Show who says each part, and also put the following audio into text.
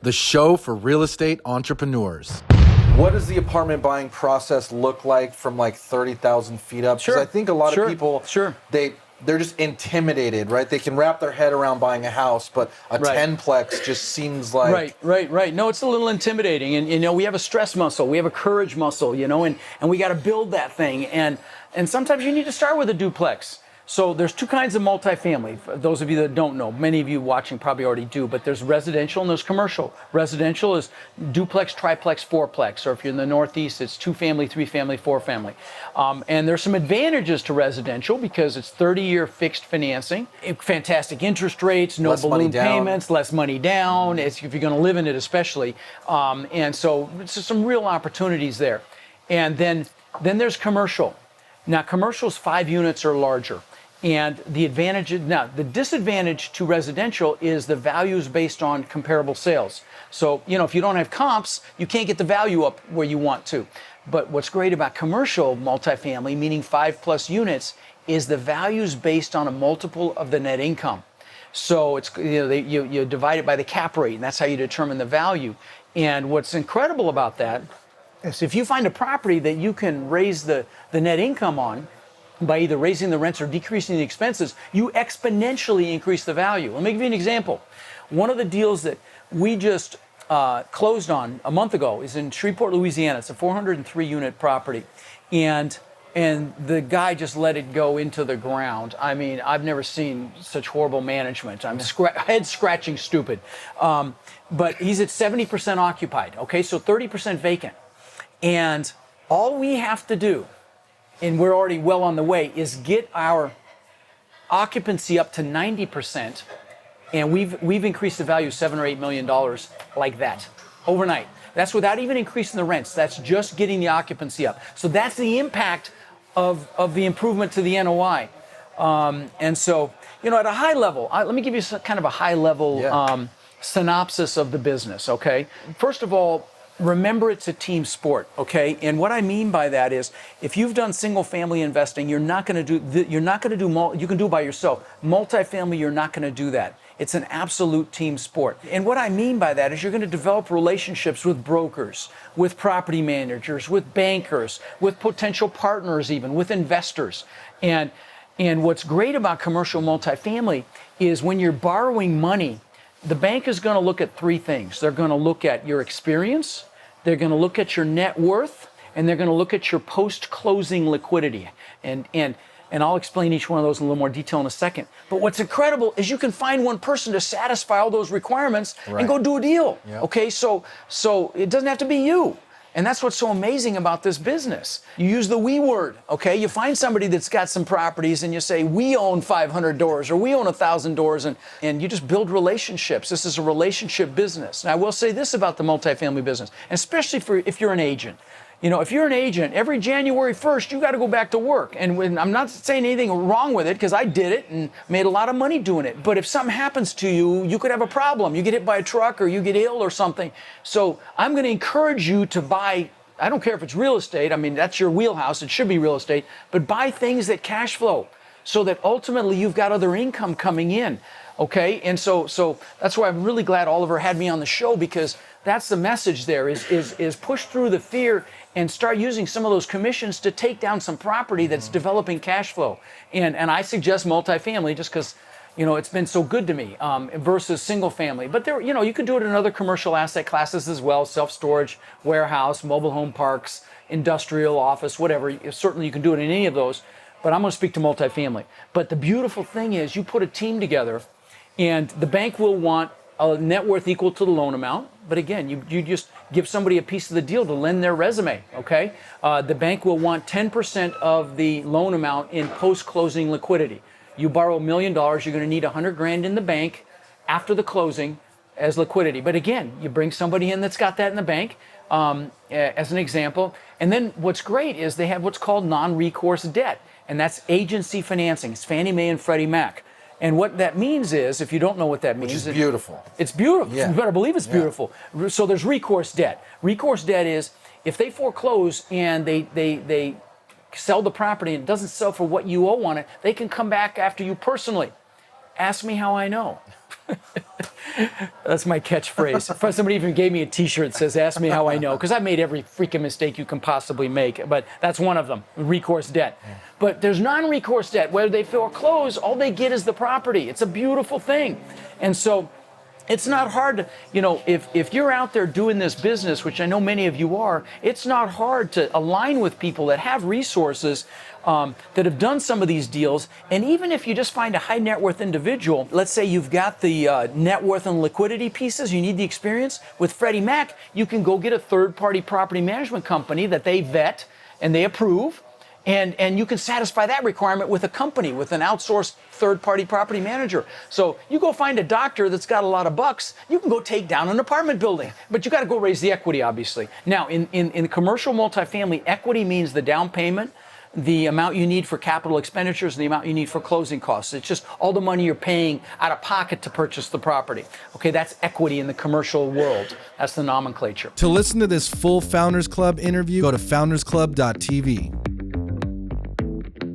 Speaker 1: the show for real estate entrepreneurs. What does the apartment buying process look like from like 30,000 feet up? Because I think a lot of people, they're just intimidated, right? They can wrap their head around buying a house, but a 10-plex just seems like...
Speaker 2: Right. No, it's a little intimidating. And, you know, we have a stress muscle. We have a courage muscle, you know, and we got to build that thing. And sometimes you need to start with a duplex. So there's two kinds of multifamily. For those of you that don't know, many of you watching probably already do, but there's residential and there's commercial. Residential is duplex, triplex, fourplex, or if you're in the Northeast, it's 2-family, 3-family, 4-family. And there's some advantages to residential because it's 30-year fixed financing, fantastic interest rates, no balloon payments, less money down, if you're going to live in it especially. And so it's some real opportunities there. And then there's commercial. Now, commercial's 5 units or larger. And the disadvantage to residential is the values based on comparable sales. So, you know, if you don't have comps, you can't get the value up where you want to. But what's great about commercial multifamily, meaning 5+ units, is the values based on a multiple of the net income. So it's, you know, you divide it by the cap rate, and that's how you determine the value. And what's incredible about that is if you find a property that you can raise the net income on, by either raising the rents or decreasing the expenses, you exponentially increase the value. Let me give you an example. One of the deals that we just closed on a month ago is in Shreveport, Louisiana. It's a 403-unit property. And the guy just let it go into the ground. I mean, I've never seen such horrible management. I'm head-scratching stupid. But he's at 70% occupied, okay? So 30% vacant. And all we have to do, and we're already well on the way, is get our occupancy up to 90%, and we've increased the value of $7 or $8 million like that, overnight. That's without even increasing the rents. That's just getting the occupancy up. So that's the impact of the improvement to the NOI. And so, you know, at a high level, let me give you kind of a high level synopsis of the business, okay? First of all, remember, it's a team sport, okay? And what I mean by that is, if you've done single-family investing, you can do it by yourself. Multifamily, you're not going to do that. It's an absolute team sport. And what I mean by that is you're going to develop relationships with brokers, with property managers, with bankers, with potential partners even, with investors. And what's great about commercial multifamily is when you're borrowing money, the bank is going to look at 3 things. They're going to look at your experience, they're going to look at your net worth, and they're going to look at your post-closing liquidity. And I'll explain each one of those in a little more detail in a second. But what's incredible is you can find one person to satisfy all those requirements and go do a deal. Yep. Okay, so it doesn't have to be you. And that's what's so amazing about this business. You use the we word, okay? You find somebody that's got some properties and you say, we own 500 doors or we own 1,000 doors, and you just build relationships. This is a relationship business. And I will say this about the multifamily business, especially if you're an agent. You know, if you're an agent, every January 1st, you got to go back to work. And I'm not saying anything wrong with it, because I did it and made a lot of money doing it. But if something happens to you, you could have a problem. You get hit by a truck or you get ill or something. So I'm going to encourage you to buy, I don't care if it's real estate. I mean, that's your wheelhouse. It should be real estate. But buy things that cash flow so that ultimately you've got other income coming in. Okay? And so that's why I'm really glad Oliver had me on the show, because that's the message there, is push through the fear and start using some of those commissions to take down some property that's developing cash flow. And I suggest multifamily just because, you know, it's been so good to me, versus single family. But there, you know, you can do it in other commercial asset classes as well: self-storage, warehouse, mobile home parks, industrial, office, whatever. Certainly you can do it in any of those, but I'm going to speak to multifamily. But the beautiful thing is you put a team together, and the bank will want a net worth equal to the loan amount. But again, you just give somebody a piece of the deal to lend their resume, okay? The bank will want 10% of the loan amount in post-closing liquidity. You borrow $1 million, you're going to need $100,000 in the bank after the closing as liquidity. But again, you bring somebody in that's got that in the bank, as an example. And then what's great is they have what's called non-recourse debt, and that's agency financing. It's Fannie Mae and Freddie Mac. And what that means is, if you don't know what that means...
Speaker 1: Which is beautiful.
Speaker 2: It's beautiful.
Speaker 1: Yeah.
Speaker 2: You better believe it's beautiful. So there's recourse debt. Recourse debt is, if they foreclose and they sell the property and it doesn't sell for what you owe on it, they can come back after you personally ask me how I know. That's my catchphrase. Somebody even gave me a t-shirt that says, ask me how I know, because I've made every freaking mistake you can possibly make, but that's one of them, recourse debt. But there's non-recourse debt, where they foreclose, all they get is the property. It's a beautiful thing. And so it's not hard to, if you're out there doing this business, which I know many of you are, it's not hard to align with people that have resources, that have done some of these deals. And even if you just find a high net worth individual, let's say you've got the net worth and liquidity pieces, you need the experience. With Freddie Mac, you can go get a third-party property management company that they vet and they approve. And you can satisfy that requirement with a company, with an outsourced third-party property manager. So you go find a doctor that's got a lot of bucks, you can go take down an apartment building, but you got to go raise the equity, obviously. Now, in commercial multifamily, equity means the down payment, the amount you need for capital expenditures, and the amount you need for closing costs. It's just all the money you're paying out of pocket to purchase the property. Okay, that's equity in the commercial world. That's the nomenclature.
Speaker 3: To listen to this full Founders Club interview, go to foundersclub.tv.